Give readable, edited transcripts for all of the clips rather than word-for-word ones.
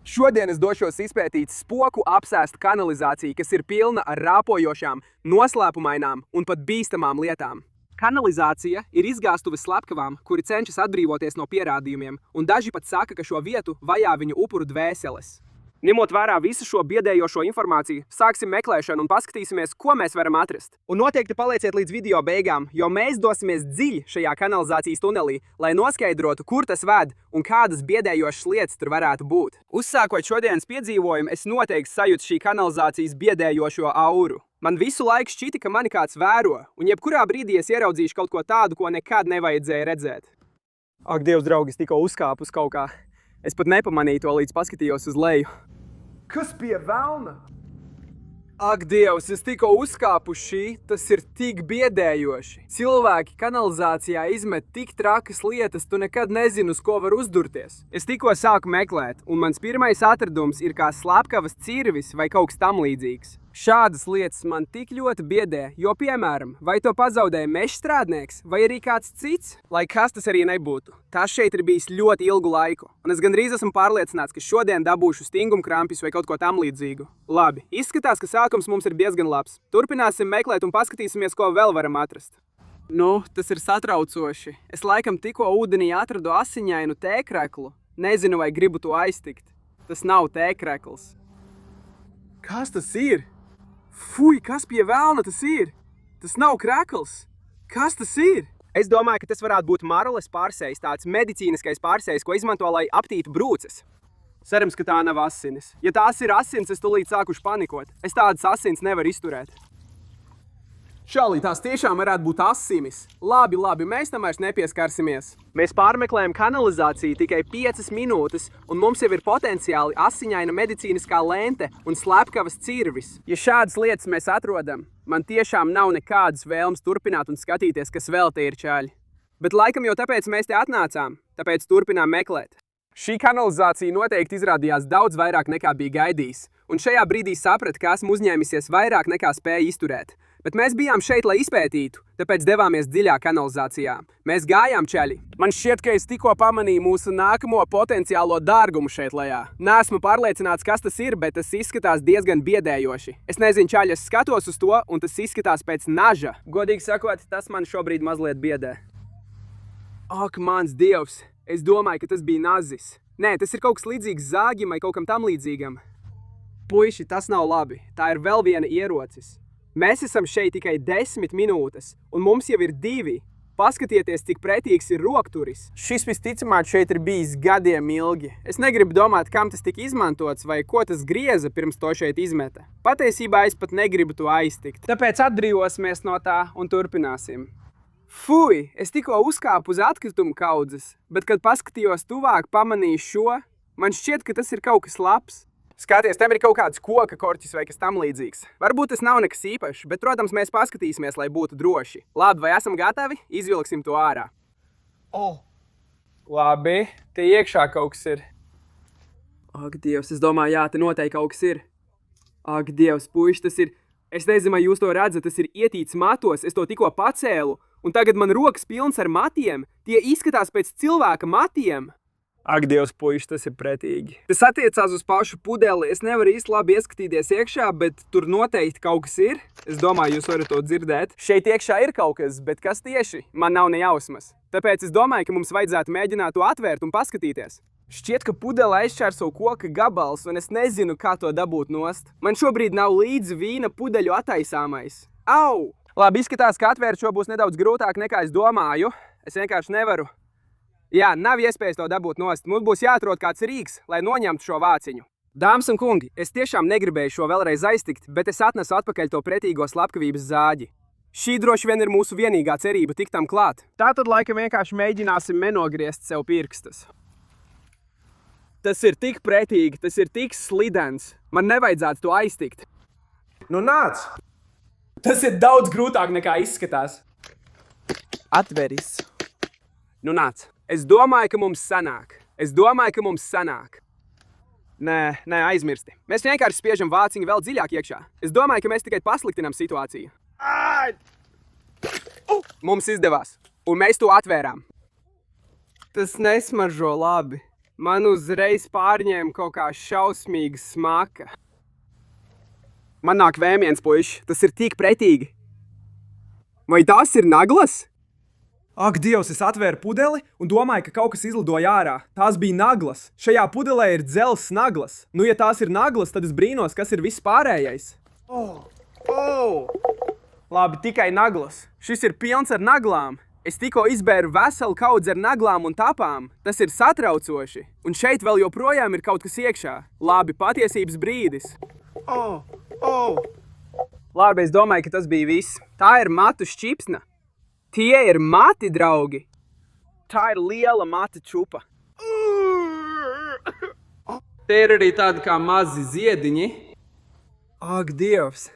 Šodien es došos izpētīt spoku apsēstu kanalizāciju, kas ir pilna ar rāpojošām, noslēpumainām un pat bīstamām lietām. Kanalizācija ir izgāstuve slepkavām, kuri cenšas atbrīvoties no pierādījumiem, un daži pat saka, ka šo vietu vajā viņu upuru dvēseles. Ņemot vērā visu šo biedējošo informāciju, sāksim meklēšanu un paskatīsimies, ko mēs varam atrast. Un noteikti palieciet līdz video beigām, jo mēs dosimies dziļi šajā kanalizācijas tunelī, lai noskaidrotu, kur tas ved un kādas biedējošas lietas tur varētu būt. Uzsākot šodienas piedzīvojumu, es noteikti sajūtu šī kanalizācijas biedējošo auru. Man visu laiku šķita, ka mani kāds vēro, un jebkurā brīdī es ieraudzīšu kaut ko tādu, ko nekad nevajadzēja redzēt. Ak, Dievs, draugi, es tikko uzkāpu uz kaut kā. Es pat nepamanīju to, līdz paskatījos uz leju. Kas pie velna? Ak, Dievs, es tikko uzkāpu uz šī, tas ir tik biedējoši. Cilvēki kanalizācijā izmet tik trakas lietas, tu nekad nezini, uz ko var uzdurties. Es tikko sāku meklēt, un mans pirmais atradums ir kā slepkavas cirvis vai kaut kas tam līdzīgs. Šādas lietas man tik ļoti biedē, jo, piemēram, vai to pazaudēja mežstrādnieks, vai arī kāds cits, lai kas tas arī nebūtu. Tas šeit ir bijis ļoti ilgu laiku, un es gandrīz esmu pārliecināts, ka šodien dabūšu stingumkrampjus vai kaut ko tam līdzīgu. Labi, izskatās, ka sākums mums ir diezgan labs. Turpināsim meklēt un paskatīsimies, ko vēl varam atrast. Nu, tas ir satraucoši. Es laikam tikko ūdenī atradu asiņainu tēkreklu. Nezinu, vai gribu to aiztikt. Tas nav tēkrekls. Kas tas ir? Fuj, kas pie velna tas ir? Tas nav krekls. Kas tas ir? Es domāju, ka tas varētu būt marules pārsējs, tāds medicīniskais pārsējs, ko izmanto, lai aptītu brūces. Cerams, ka tā nav asinis. Ja tās ir asins, es tūlīt sākuši panikot. Es tādas asins nevaru izturēt. Čalī, tās tiešām varētu būt asinis. Labi, mēs tam vairs nepieskarsimies. Mēs pārmeklējam kanalizāciju tikai 5 minūtes, un mums jau ir potenciāli asiņaina medicīniskā lente un slepkavas cirvis. Ja šādas lietas mēs atrodam, man tiešām nav nekādas vēlmes turpināt un skatīties, kas vēl te ir čaļi. Bet laikam jau tāpēc mēs te atnācām, tāpēc turpinām meklēt. Šī kanalizācija noteikti izrādījās daudz vairāk nekā bija gaidījis, un šajā brīdī sapratu, ka esmu uzņēmisies vairāk nekā spēju izturēt. Bet mēs bijām šeit, lai izpētītu, tāpēc devāmies dziļā kanalizācijā. Mēs gājām čaļi. Man šķiet, ka es tikko pamanīju mūsu nākamo potenciālo dārgumu šeit lejā. Neesmu pārliecināts, kas tas ir, bet tas izskatās diezgan biedējoši. Es nezinu, čaļi, es skatos uz to, un tas izskatās pēc naža. Godīgi sakot, tas man šobrīd mazliet biedē. Ak, mans Dievs! Es domāju, ka tas bija nazis. Nē, tas ir kaut kas līdzīgs zāģim vai kaut kam tam līdzīgam. Puiši, tas nav labi. Tā ir vēl viena ierocis. Mēs esam šeit tikai 10 minūtes, un mums jau ir 2. Paskatieties, cik pretīgs ir rokturis. Šis visticamāk šeit ir bijis gadiem ilgi. Es negribu domāt, kam tas tika izmantots vai ko tas grieza pirms to šeit izmeta. Patiesībā es pat negribu to aiztikt. Tāpēc atbrīvosimies no tā un turpināsim. Fuj, es tikko uzkāpu uz atkritumu kaudzes, bet, kad paskatījos tuvāk, pamanīju šo, man šķiet, ka tas ir kaut kas labs. Skaties, tam ir kaut kāds koka korķis vai kas tam līdzīgs. Varbūt tas nav nekas īpašs, bet, protams, mēs paskatīsimies, lai būtu droši. Labi, vai esam gatavi? Izvilksim to ārā. Labi, te iekšā kaut kas ir. Ak, Dievs, es domāju, jā, te noteikti kaut kas ir. Ak, Dievs, puiši, tas ir... Es nezinu, vai jūs to redzat, tas ir ietīts matos, es to tikko pacēlu, un tagad man rokas pilns ar matiem. Tie izskatās pēc cilvēka matiem. Ak, Dievs, puiši, tas ir pretīgi. Tas attiecās uz pašu pudeli. Es nevaru īsti labi ieskatīties iekšā, bet tur noteikti kaut kas ir. Es domāju, jūs varat to dzirdēt. Šeit iekšā ir kaut kas, bet kas tieši? Man nav ne jausmas. Tāpēc es domāju, ka mums vajadzētu mēģināt to atvērt un paskatīties. Šķiet, ka pudele aizšķērso koka gabals, un es nezinu, kā to dabūt nost. Man šobrīd nav līdzi vīna pudeļu attaisāmais. Au! Labi, izskatās, ka atvērt šo būs nedaudz grūtāk nekā es domāju. Es vienkārši nevaru. Jā, nav iespējas to dabūt nost. Mums būs jāatrod kāds rīks, lai noņemtu šo vāciņu. Dāmas un kungi, es tiešām negribēju šo vēlreiz aiztikt, bet es atnesu atpakaļ to pretīgo slepkavības zāģi. Šī droši vien ir mūsu vienīgā cerība tikt tam klāt. Tātad laikam vienkārši mēģināsim nenogriezt sev pirkstus. Tas ir tik pretīgi, tas ir tik slidens. Man nevajadzētu to aiztikt. Nu nāc! Tas ir daudz grūtāk nekā izskatās. Atveris. Nu nāc. Es domāju, ka mums sanāk. Nē, aizmirsti. Mēs vienkārši spiežam vāciņu vēl dziļāk iekšā. Es domāju, ka mēs tikai pasliktinām situāciju. Mums izdevās. Un mēs to atvērām. Tas nesmaržo labi. Man uzreiz pārņēma kaut kā šausmīga smaka. Man nāk vēmiens, puiši, tas ir tik pretīgi. Vai tas ir naglas? Ak, Dievs, es atvēru pudeli un domāju, ka kaut kas izlidoja ārā. Tās bija naglas. Šajā pudelē ir dzelzs naglas. Nu, ja tās ir naglas, tad es brīnos, kas ir viss pārējais. Labi, tikai naglas. Šis ir pilns ar naglām. Es tikko izbēru veselu kaudzi ar naglām un tapām. Tas ir satraucoši. Un šeit vēl joprojām ir kaut kas iekšā. Labi, patiesības brīdis. Labi, es domāju, ka tas bija viss. Tā ir matu šķipsna. Tie ir mati, draugi. Tā ir liela matu čupa. Te ir arī tādi kā mazi ziediņi. Ak, Dievs.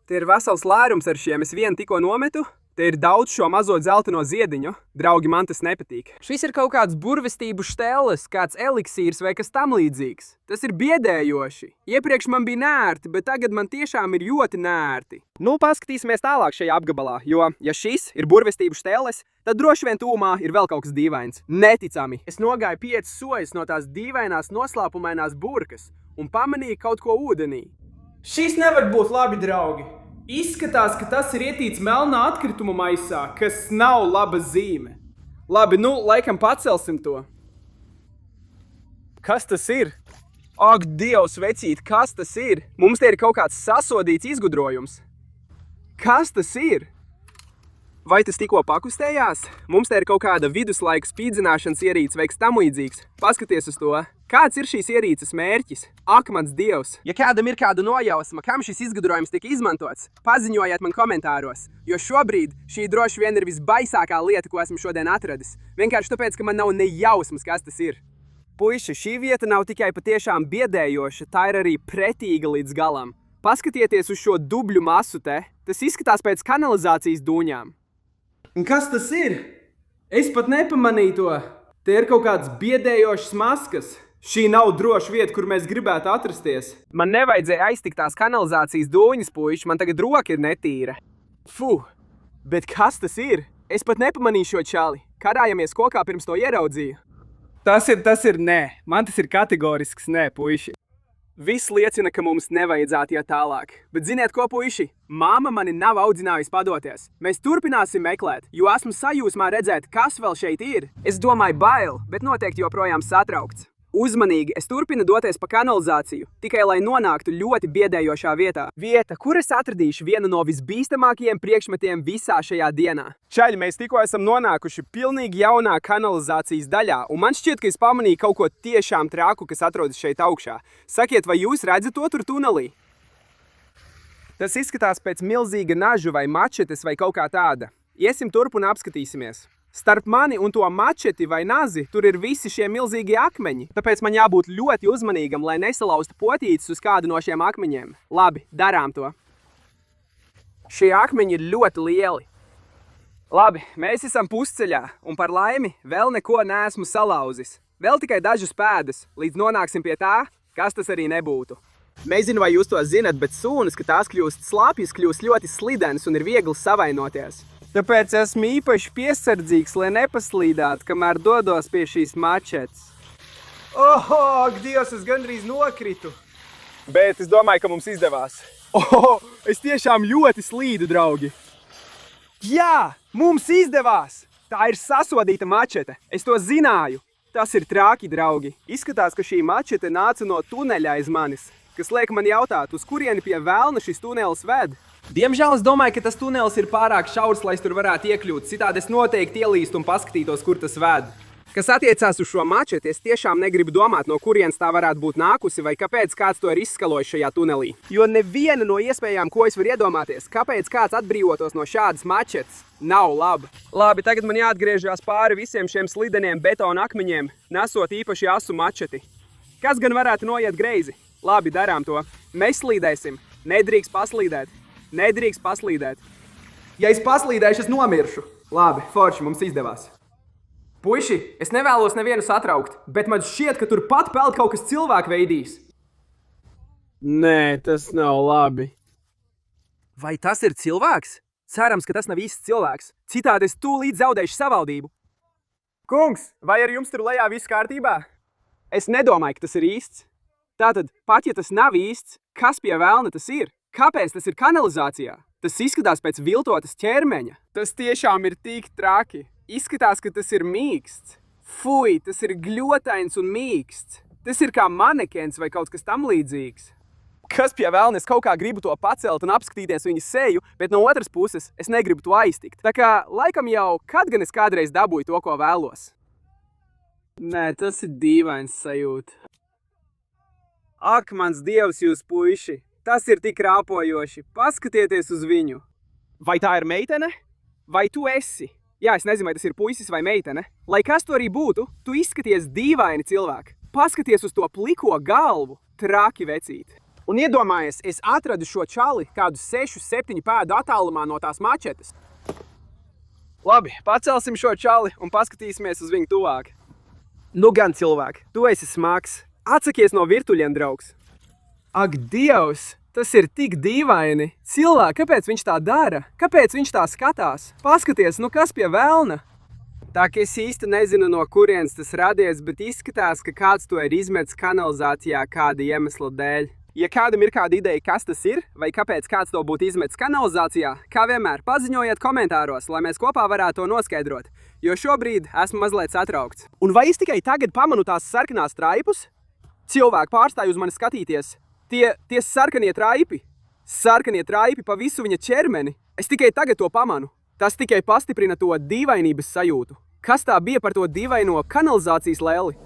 Te ir vesels lērums ar šiem. Es vienu tikko nometu. Te ir daudz šo mazo dzelteno ziediņu. Draugi, man tas nepatīk. Šis ir kaut kāds burvestību štēles, kāds eliksīrs vai kas tam līdzīgs. Tas ir biedējoši. Iepriekš man bija nērti, bet tagad man tiešām ir ļoti nērti. Nu, paskatīsimies tālāk šajā apgabalā, jo, ja šis ir burvestību štēles, tad droši vien tūmā ir vēl kaut kas dīvains. Neticami. Es nogāju 5 soļus no tās dīvainās noslēpumainās burkas un pamanīju kaut ko ūdenī. Šis nevar būt labi, draugi. Izskatās, ka tas ir ietīts melnā atkrituma maisā, kas nav laba zīme. Labi, nu, laikam pacelsim to. Kas tas ir? Ak, Dievs, vecīt, kas tas ir? Mums te ir kaut kāds sasodīts izgudrojums. Kas tas ir? Vai tas tikko pakustējās? Mums te ir kaut kāda viduslaiku spīdzināšanas ierīce vai kas tam līdzīgs. Paskaties uz to. Kāds ir šīs ierīces mērķis? Ak, mans Dievs! Ja kādam ir kāda nojausma, kam šis izgudrojums tika izmantots, paziņojiet man komentāros, jo šobrīd šī droši vien ir visbaisākā lieta, ko esmu šodien atradis. Vienkārši tāpēc, ka man nav ne jausmas, kas tas ir. Puiši, šī vieta nav tikai patiešām biedējoša, tā ir arī pretīga līdz galam. Paskatieties uz šo dubļu masu te. Tas izskatās pēc kanalizācijas dūņām. Un kas tas ir? Es pat nepamanīju to. Te ir kaut kāds biedējošs maskas. Šī nav droša vieta, kur mēs gribētu atrasties. Man nevajadzēja aiztikt tās kanalizācijas dūņas, puiši. Man tagad roka ir netīra. Bet kas tas ir? Es pat nepamanīju šo čali. Karājamies kokā pirms to ieraudzīju. Tas ir nē. Man tas ir kategorisks nē, puiši. Viss liecina, ka mums nevajadzētu iet tālāk. Bet ziniet ko, puiši? Māma mani nav audzinājusi padoties. Mēs turpināsim meklēt, jo esmu sajūsmā redzēt, kas vēl šeit ir. Es domāju bail, bet noteikti joprojām satraukts. Uzmanīgi, es turpinu doties pa kanalizāciju, tikai lai nonāktu ļoti biedējošā vietā. Vieta, kur es atradīšu vienu no visbīstamākajiem priekšmetiem visā šajā dienā. Čaļi, mēs tikko esam nonākuši pilnīgi jaunā kanalizācijas daļā, un man šķiet, ka es pamanīju kaut ko tiešām traku, kas atrodas šeit augšā. Sakiet, vai jūs redzat to tur tunelī? Tas izskatās pēc milzīga nažu vai mačetes vai kaut kā tāda. Iesim turp un apskatīsimies. Starp mani un to mačeti vai nazi tur ir visi šie milzīgie akmeņi, tāpēc man jābūt ļoti uzmanīgam, lai nesalaustu potītes uz kādu no šiem akmeņiem. Labi, darām to. Šie akmeņi ir ļoti lieli. Labi, mēs esam pusceļā, un par laimi vēl neko neesmu salauzis. Vēl tikai dažas pēdas, līdz nonāksim pie tā, kas tas arī nebūtu. Nezinu, vai jūs to zinat, bet sūnas, ka tās kļūst slāpjas, kļūst ļoti slidenas un ir viegli savainoties. Tāpēc esmu īpaši piesardzīgs, lai nepaslīdātu, kamēr dodos pie šīs mačetes. Dievs, es gandrīz nokritu. Bet es domāju, ka mums izdevās. Es tiešām ļoti slīdu, draugi. Jā, mums izdevās! Tā ir sasodīta mačete. Es to zināju. Tas ir traki, draugi. Izskatās, ka šī mačete nāca no tuneļa aiz manis, kas liek man jautāt, uz kurieni pie velna šis tunelis ved. Diemžēl es domāju, ka tas tunelis ir pārāk šaurs, lai es tur varētu iekļūt. Citādi es noteikti ielīstu un paskatītos, kur tas ved. Kas attiecās uz šo mačeti, es tiešām negribu domāt, no kurienes tā varētu būt nākusi vai kāpēc kāds to ir izskalojis šajā tunelī. Jo neviena no iespējām, ko es varu iedomāties, kāpēc kāds atbrīvotos no šādas mačetes, nav laba. Labi, tagad man jāatgriežas pāri visiem šiem slideniem betona akmeņiem, nesot īpaši asu mačeti. Kas gan varētu noiet greizi? Labi, darām to. Mēs slīdēsim. Nedrīkst paslīdēt. Nedrīkst paslīdēt. Ja es paslīdēšu, es nomiršu. Labi, forši, mums izdevās. Puiši, es nevēlos nevienu satraukt, bet man šķiet, ka tur pat peld kaut kas cilvēkveidīs. Nē, tas nav labi. Vai tas ir cilvēks? Cerams, ka tas nav īsts cilvēks. Citādi es tūlīt zaudēšu savaldību. Kungs, vai ar jums tur lejā viss kārtībā? Es nedomāju, ka tas ir īsts. Tātad, pat ja tas nav īsts, kas pie velna tas ir? Kāpēc tas ir kanalizācijā? Tas izskatās pēc viltotas ķermeņa. Tas tiešām ir tik traki. Izskatās, ka tas ir mīksts. Fui, tas ir gļotains un mīksts. Tas ir kā manekens vai kaut kas tam līdzīgs. Kas pie velna, es kaut kā gribu to pacelt un apskatīties viņa seju, bet no otras puses es negribu to aiztikt. Tā kā laikam jau, kad gan es kādreiz dabūju to, ko vēlos? Nē, tas ir dīvains sajūta. Ak, mans dievs, jūs puiši! Tas ir tik rāpojoši. Paskatieties uz viņu. Vai tā ir meitene? Vai tu esi? Jā, es nezinu, vai tas ir puisis vai meitene. Lai kas to arī būtu, tu izskaties dīvaini cilvēki. Paskaties uz to pliko galvu. Traki vecīti. Un iedomājies, es atradu šo čali kādu 6-7 pēdu attālumā no tās mačetes. Labi, pacelsim šo čali un paskatīsimies uz viņu tuvāk. Nu gan, cilvēki, tu esi smags. Atsakies no virtuļiem, draugs. Ak, Dievs! Tas ir tik dīvaini. Cilvēki, kāpēc viņš tā dara? Kāpēc viņš tā skatās? Paskaties, nu kas pie velna? Tā ka es īsti nezinu, no kurienes tas radies, bet izskatās, ka kāds to ir izmetis kanalizācijā kāda iemesla dēļ. Ja kādam ir kāda ideja, kas tas ir, vai kāpēc kāds to būtu izmetis kanalizācijā, kā vienmēr paziņojiet komentāros, lai mēs kopā varētu to noskaidrot, jo šobrīd esmu mazliet satraukts. Un vai es tikai tagad pamanu tās sarkanās traipus? Cilvēki pārstāj uz mani skatīties. Tie sarkanie traipi. Sarkanie traipi pa visu viņa ķermeni. Es tikai tagad to pamanu. Tas tikai pastiprina to dīvainības sajūtu. Kas tā bija par to dīvaino kanalizācijas lēli?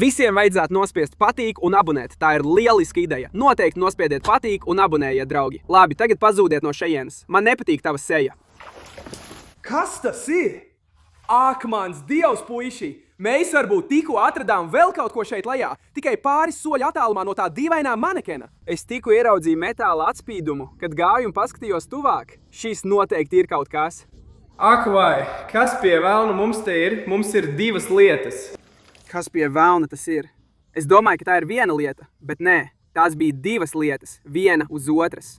Visiem vajadzētu nospiest patīk un abonēt. Tā ir lieliska ideja. Noteikti nospiediet patīk un abonējiet, draugi. Labi, tagad pazūdiet no šejienes. Man nepatīk tava seja. Kas tas ir? Ak, mans dievs, puiši! Mēs varbūt tikko atradām vēl kaut ko šeit lejā, tikai pāris soļu attālumā no tā dīvainā manekena. Es tikko ieraudzīju metāla atspīdumu, kad gāju un paskatījos tuvāk. Šis noteikti ir kaut kas. Ak vai, kas pie velna mums te ir? Mums ir divas lietas. Kas pie velna tas ir? Es domāju, ka tā ir viena lieta, bet nē, tās bija divas lietas, viena uz otras.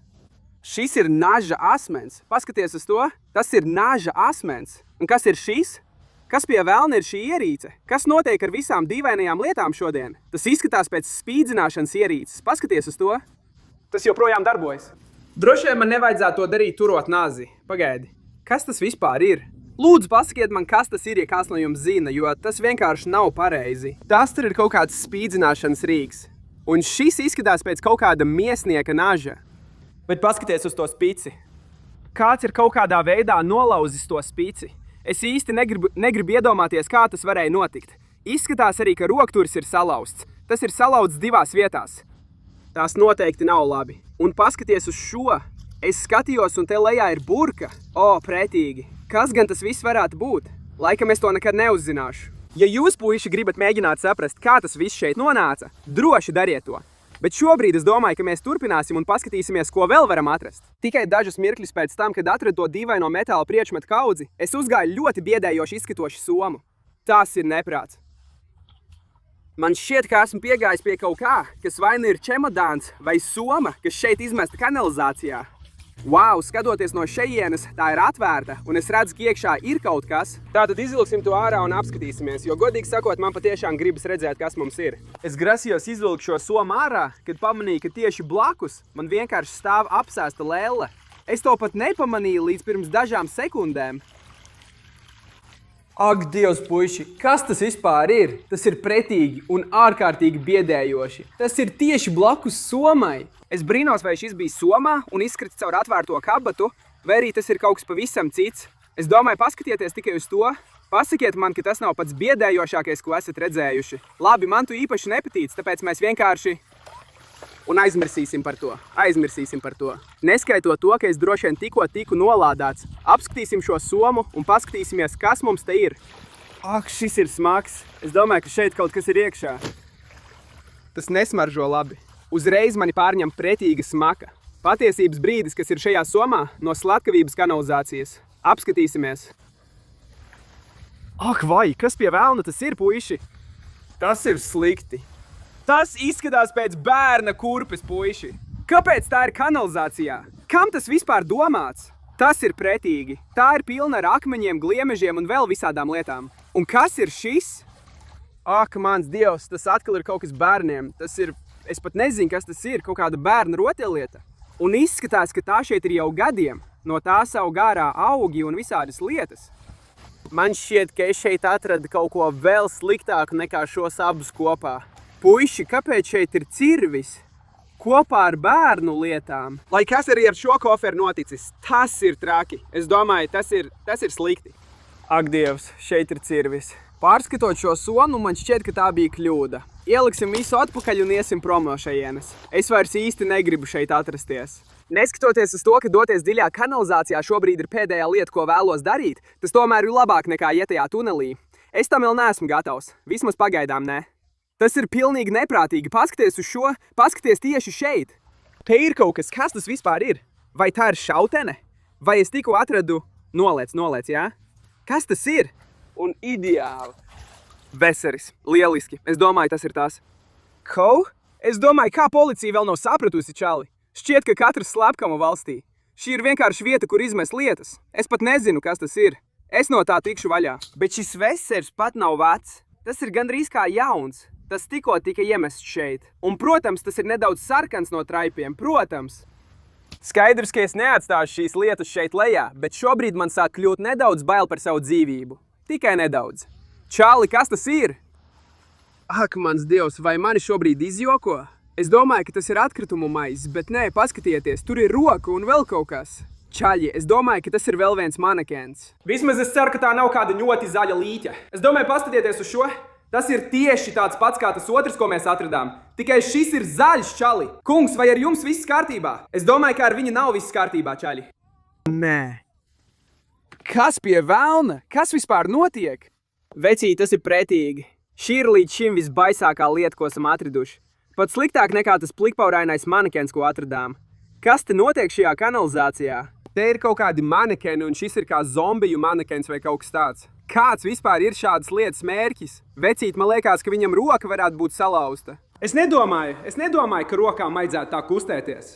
Šis ir naža asmens. Paskaties uz to. Tas ir naža asmens. Un kas ir šis? Kas pie velna ir šī ierīce? Kas notiek ar visām dīvainajām lietām šodien? Tas izskatās pēc spīdzināšanas ierīces. Paskaties uz to. Tas joprojām darbojas. Droši vien man nevajadzētu to darīt turot nazi. Pagaidi. Kas tas vispār ir? Lūdzu, pasakiet man, kas tas ir, ja kāds no jums zina, jo tas vienkārši nav pareizi. Tas tur ir kaut kāds spīdzināšanas rīks. Un šis izskatās pēc kaut kāda miesnieka naža. Bet paskaties uz to spici. Kāds ir kaut kādā veidā nolauzis to spici. Es īsti negribu iedomāties, kā tas varēja notikt. Izskatās arī, ka rokturis ir salauzts. Tas ir salauzts divās vietās. Tās noteikti nav labi. Un paskaties uz šo. Es skatījos, un te lejā ir burka. O, pretīgi. Kas gan tas viss varētu būt? Laikam es to nekad neuzzināšu. Ja jūs, puiši, gribat mēģināt saprast, kā tas viss šeit nonāca, droši dariet to. Bet šobrīd es domāju, ka mēs turpināsim un paskatīsimies, ko vēl varam atrast. Tikai dažas mirkļus pēc tam, kad atradu to dīvaino metāla priekšmetu kaudzi, es uzgāju ļoti biedējoši izskatošu somu. Tas ir neprāts. Man šķiet, ka esmu piegājis pie kaut kā, kas vai nu ir čemodāns vai soma, kas šeit izmesta kanalizācijā. Wow, skatoties no šejienes, tā ir atvērta, un es redzu, ka iekšā ir kaut kas. Tātad izvilksim to ārā un apskatīsimies, jo godīgi sakot, man patiešām gribas redzēt, kas mums ir. Es grasījos izvilkt šo somu ārā, kad pamanīju, ka tieši blakus man vienkārši stāv apsēsta lēle. Es to pat nepamanīju līdz pirms dažām sekundēm. Ak, Dievs, puiši, kas tas vispār ir? Tas ir pretīgi un ārkārtīgi biedējoši. Tas ir tieši blakus somai. Es brīnos, vai šis bija somā un izkrits caur atvērto kabatu, vai arī tas ir kaut kas pavisam cits. Es domāju, paskatieties tikai uz to. Pasakiet man, ka tas nav pats biedējošākais, ko esat redzējuši. Labi, man tu īpaši nepatīc, tāpēc mēs vienkārši... Un aizmirsīsim par to. Aizmirsīsim par to. Neskaitot to, ka es droši vien tiku nolādāts. Apskatīsim šo somu un paskatīsimies, kas mums te ir. Ak, šis ir smags. Es domāju, ka šeit kaut kas ir iekšā. Tas nesmaržo labi. Uzreiz mani pārņem pretīga smaka. Patiesības brīdis, kas ir šajā somā, no slepkavības kanalizācijas. Apskatīsimies. Ak, vai, kas pie velna tas ir, puiši? Tas ir slikti. Tas izskatās pēc bērna kurpes, puiši. Kāpēc tā ir kanalizācijā? Kam tas vispār domāts? Tas ir pretīgi. Tā ir pilna ar akmeņiem, gliemežiem un vēl visādām lietām. Un kas ir šis? Ak, mans Dievs, tas atkal ir kaut kas bērniem. Es pat nezinu, kas tas ir, kaut kāda bērna rotaļlieta. Un izskatās, ka tā šeit ir jau gadiem. No tā aug ārā augi un visādas lietas. Man šķiet, ka es šeit atradu kaut ko vēl sliktāku nekā šos abus kopā. Puiši, kāpēc šeit ir cirvis? Kopā ar bērnu lietām. Lai kas arī ar šo koferu noticis, tas ir traki. Es domāju, tas ir slikti. Ak, Dievs, šeit ir cirvis. Pārskatot šo somu, man šķiet, ka tā bija kļūda. Ieliksim visu atpakaļ un iesim prom no šejienes. Es vairs īsti negribu šeit atrasties. Neskatoties uz to, ka doties dziļā kanalizācijā šobrīd ir pēdējā lieta, ko vēlos darīt, tas tomēr ir labāk nekā iet tajā tunelī. Es tam vēl neesmu gatavs. Vismaz pagaidām ne. Tas ir pilnīgi neprātīgi. Paskaties uz šo, paskaties tieši šeit. Te ir kaut kas, kas tas vispār ir? Vai tā ir šautene? Vai es tikko atradu? Noliec, jā? Kas tas ir? Un ideāli. Veseris. Lieliski. Es domāju, tas ir tas. Ko? Es domāju, kā policija vēl nav sapratusi, čali. Šķiet, ka katrs slepkamo valstī. Šī ir vienkārši vieta, kur izmest lietas. Es pat nezinu, kas tas ir. Es no tā tikšu vaļā. Bet šis vesers pat nav vecs. Tas ir gandrīz kā jauns. Tas tikko tika iemests šeit. Un, protams, tas ir nedaudz sarkans no traipiem. Protams. Skaidrs, ka es neatstāšu šīs lietas šeit lejā, bet šobrīd man sāk kļūt nedaudz bail par savu dzīvību. Tikai nedaudz. Čāli, kas tas ir? Ak, mans Dievs, vai mani šobrīd izjoko? Es domāju, ka tas ir atkritumu maizes, bet nē, paskatieties, tur ir roka un vēl kaut kas. Čaļi, es domāju, ka tas ir vēl viens manekens. Vismaz es ceru, ka tā nav kāda ļoti zaļa līķa. Es domāju, paskatieties uz šo. Tas ir tieši tāds pats kā tas otrs, ko mēs atradām. Tikai šis ir zaļš, čali. Kungs, vai ar jums viss kārtībā? Es domāju, ka ar viņu nav viss kārtībā, čaļi. Nē. Kas pie velna? Kas vispār notiek? Vecī, tas ir pretīgi. Šī ir līdz šim visbaisākā lieta, ko esam atraduši. Pat sliktāk nekā tas plikpaurainais manekens, ko atradām. Kas te notiek šajā kanalizācijā? Te ir kaut kādi manekeni, un šis ir kā zombiju manekens vai kaut kas tāds. Kāds vispār ir šādas lietas mērķis? Vecīt, man liekas, ka viņam roka varētu būt salauzta. Es nedomāju, ka rokām vajadzētu tā kustēties.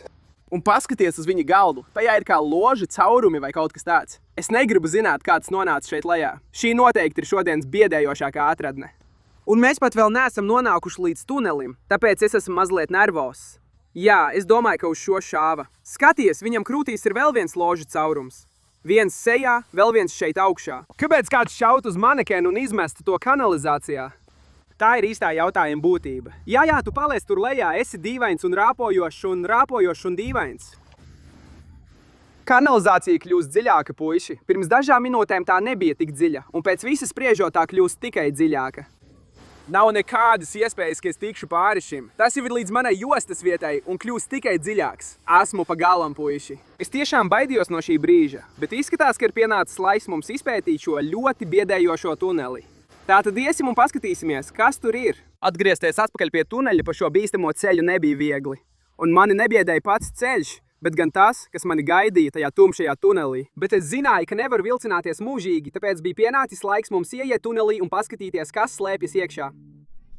Un paskaties uz viņa galdu. Tajā ir kā loži, caurumi vai kaut kas tāds. Es negribu zināt, kā tas nonāca šeit lejā. Šī noteikti ir šodienas biedējošākā atradne. Un mēs pat vēl neesam nonākuši līdz tunelim, tāpēc es esmu mazliet nervozs. Jā, es domāju, ka uz šo šāva. Skaties, viņam krūtīs ir vēl viens ložu caurums. Viens sejā, vēl viens šeit augšā. Kāpēc kāds šaut uz manekenu un izmestu to kanalizācijā? Tā ir īstā jautājuma būtība. Jā, tu paliec tur lejā, esi dīvains un rāpojošs un dīvains. Kanalizācija kļūst dziļāka, puiši. Pirms dažām minūtēm tā nebija tik dziļa, un pēc visas spriežot tā kļūst tikai dziļāka. Nav nekādas iespējas, ka es tikšu pāri šim. Tas jau ir līdz manai jostas vietai un kļūst tikai dziļāks. Esmu pa galam, puiši. Es tiešām baidījos no šī brīža, bet izskatās, ka ir pienācis laiks mums izpētīt šo ļoti biedējošo tuneli. Tātad iesim un paskatīsimies, kas tur ir. Atgriezties atpakaļ pie tuneļa pa šo bīstamo ceļu nebija viegli. Un mani nebiedēja pats ceļš, bet gan tas, kas mani gaidīja tajā tumšajā tunelī. Bet es zināju, ka nevaru vilcināties mūžīgi, tāpēc bija pienācis laiks mums ieiet tunelī un paskatīties, kas slēpjas iekšā.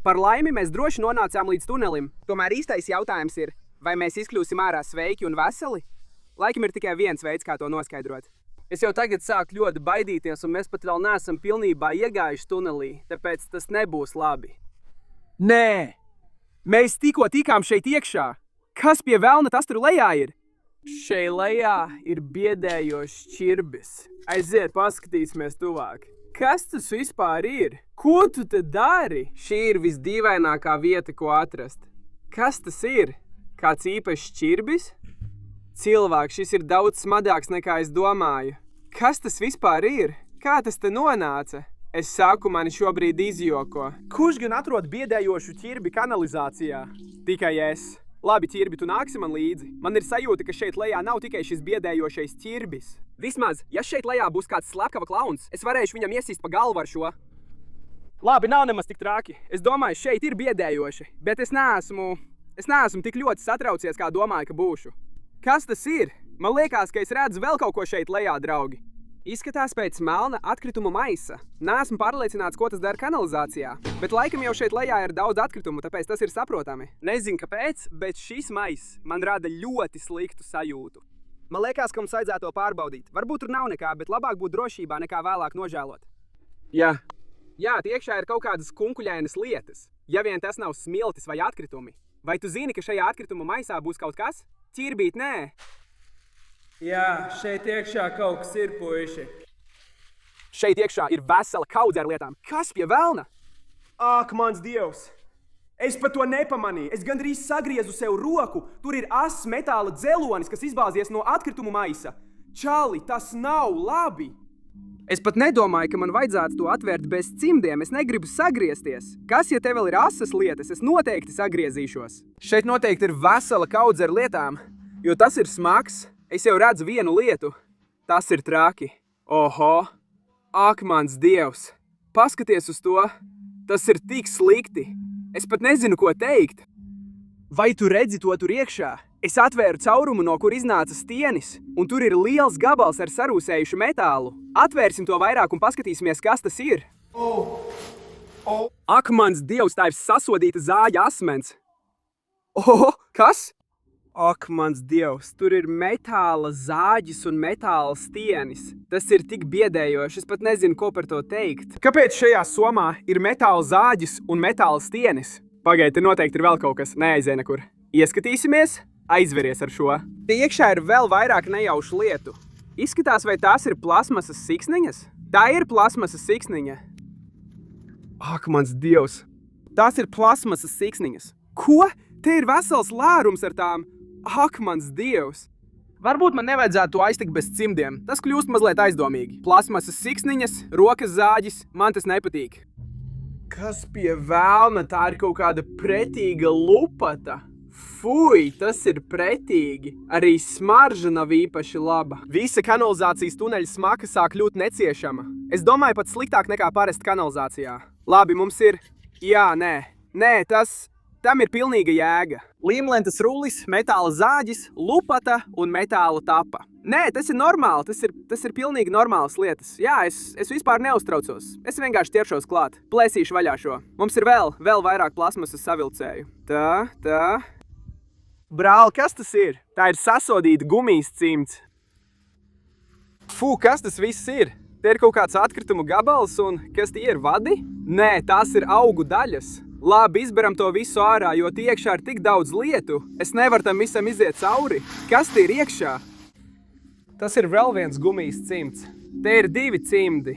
Par laimi mēs droši nonācām līdz tunelim. Tomēr īstais jautājums ir, vai mēs izkļūsim ārā sveiki un veseli? Laikam ir tikai viens veids, kā to noskaidrot. Es jau tagad sāku ļoti baidīties, un mēs pat vēl neesam pilnībā iegājuši tunelī, tāpēc tas nebūs labi. Nē! Mēs tikko tikām šeit iekšā! Kas pie velna tas tur lejā ir? Šeit lejā ir biedējošs čirbis. Aiziet, paskatīsimies tuvāk. Kas tas vispār ir? Ko tu te dari? Šī ir visdīvainākā vieta, ko atrast. Kas tas ir? Kāds īpašs čirbis? Cilvēks, šis ir daudz smadāks nekā es domāju. Kas tas vispār ir? Kā tas te nonāca? Es saku, mani šobrīd izjoko. Kurš gan atrod biedējošu ķirbi kanalizācijā? Tikai es. Labi, ķirbi, tu nāksi man līdzi. Man ir sajūta, ka šeit lejā nav tikai šis biedējošais ķirbis. Vismaz, ja šeit lejā būs kāds slepkava klauns, es varēšu viņam iesist pa galvu ar šo. Labi, nav nemaz tik traki. Es domāju, šeit ir biedējoši, bet es neesmu tik ļoti satraucies, kā domāju, ka būšu. Kas tas ir? Man liekas, ka es redzu vēl kaut ko šeit lejā, draugi. Izskatās pēc melna atkritumu maisa. Neesmu pārliecināts, ko tas dara kanalizācijā, bet laikam jau šeit lejā ir daudz atkritumu, tāpēc tas ir saprotami. Nezinu, kāpēc, bet šis maiss man rada ļoti sliktu sajūtu. Man liekas, ka mums vajadzētu to pārbaudīt. Varbūt tur nav nekā, bet labāk būt drošībā nekā vēlāk nožēlot. Jā, Jā, tie iekšā ir kaut kādas kunkuļainas lietas. Ja vien tas nav smiltis vai atkritumi. Vai tu zini, ka šajā atkrituma maisā būs kaut kas? Ķirbīt, nē. Jā, šeit iekšā kaut kas ir, puiši. Šeit iekšā ir vesela kaudze ar lietām. Kas pie velna? Ak, mans Dievs! Es pat to nepamanīju. Es gandrīz sagriezu sev roku. Tur ir ass metāla dzelonis, kas izbāzies no atkritumu maisa. Čali, tas nav labi! Es pat nedomāju, ka man vajadzētu to atvērt bez cimdiem. Es negribu sagriezties. Kas, ja te vēl ir asas lietas? Es noteikti sagriezīšos. Šeit noteikti ir vesela kaudze ar lietām, jo tas ir smags. Es jau redzu vienu lietu. Tas ir traki. Oho! Ak, mans Dievs! Paskaties uz to! Tas ir tik slikti! Es pat nezinu, ko teikt. Vai tu redzi to tur iekšā? Es atvēru caurumu, no kur iznāca stienis, un tur ir liels gabals ar sarūsējušu metālu. Atvērsim to vairāk un paskatīsimies, kas tas ir. Ak, mans Dievs, tā ir sasodīta zāģa asmens. Oho, kas? Ak, mans Dievs, tur ir metāla zāģis un metāla stienis. Tas ir tik biedējoši, es pat nezinu, ko par to teikt. Kāpēc šajā somā ir metāla zāģis un metāla stienis? Pagaid, te noteikti ir vēl kaut kas, neaizej nekur. Ieskatīsimies, aizveries ar šo. Te iekšā ir vēl vairāk nejaušu lietu. Izskatās, vai tās ir plasmasas siksniņas? Tā ir plasmasas siksniņa. Ak, mans Dievs, tās ir plasmasas siksniņas. Ko? Te ir vesels lērums ar tām. Ak, mans Dievs! Varbūt man nevajadzētu to aiztikt bez cimdiem. Tas kļūst mazliet aizdomīgi. Plasmasas siksniņas, rokas zāģis, man tas nepatīk. Kas pie velna? Tā ir kaut kāda pretīga lupata. Fui, tas ir pretīgi. Arī smarža nav īpaši laba. Visa kanalizācijas tuneļa smaka sāk kļūt neciešama. Es domāju, pat sliktāk nekā parasti kanalizācijā. Labi, mums ir... Jā, nē, tam ir pilnīga jēga. Līmlentas rullis, metāla zāģis, lupata un metāla tapa. Nē, tas ir normāli, tas ir pilnīgi normālas lietas. Jā, es vispār neuztraucos. Es vienkārši ķeršos klāt. Plēsīšu vaļā šo. Mums ir vēl vairāk plasmasas savilcēju. Tā. Brāl, kas tas ir? Tā ir sasodīta gumijas cimds. Fū, kas tas viss ir? Te ir kaut kāds atkritumu gabals un kas tie ir vadi? Nē, tās ir augu daļas. Labi, izberam to visu ārā, jo tie iekšā ir tik daudz lietu. Es nevaru tam visam iziet cauri. Kas te ir iekšā? Tas ir vēl viens gumijas cimds. Te ir 2 cimdi.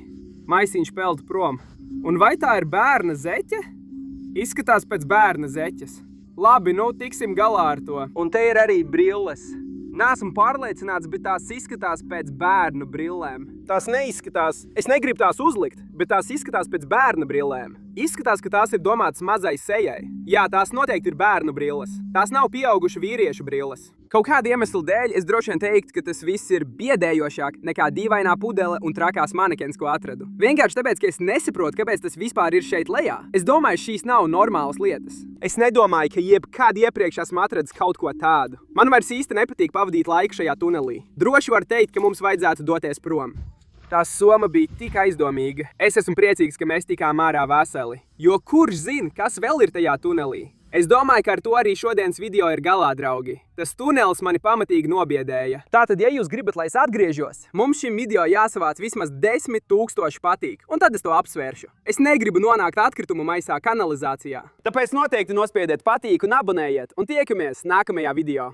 Maisiņš peld prom. Un vai tā ir bērna zeķe? Izskatās pēc bērna zeķes. Labi, tiksim galā ar to. Un te ir arī brilles. Neesmu pārliecināts, bet tās izskatās pēc bērnu brillēm. Tās neizskatās. Es negribu tās uzlikt, bet tās izskatās pēc bērnu brillēm. Izskatās, ka tās ir domātas mazai sejai. Jā, tās noteikti ir bērnu brilles. Tās nav pieaugušu vīriešu brilles. Kaut kāda iemesla dēļ es droši vien teiktu, ka tas viss ir biedējošāk nekā dīvainā pudele un trakās manekens, ko atradu. Vienkārši tāpēc, ka es nesaprotu, kāpēc tas vispār ir šeit lejā. Es domāju, šīs nav normālas lietas. Es nedomāju, ka jebkad iepriekš esmu atradis kaut ko tādu. Man vairs īsti nepatīk pavadīt laiku šajā tunelī. Droši var teikt, ka mums vajadzētu doties prom. Tā soma bija tik aizdomīga. Es esmu priecīgs, ka mēs tikām ārā veseli. Jo kurš zina, kas vēl ir tajā tunelī? Es domāju, ka ar to arī šodienas video ir galā, draugi. Tas tunelis mani pamatīgi nobiedēja. Tātad, ja jūs gribat, lai es atgriežos, mums šim video jāsavāc vismaz 10 000 patīk, un tad es to apsvēršu. Es negribu nonākt atkritumu maisā kanalizācijā. Tāpēc noteikti nospiediet patīk un abonējiet, un tiekamies nākamajā video.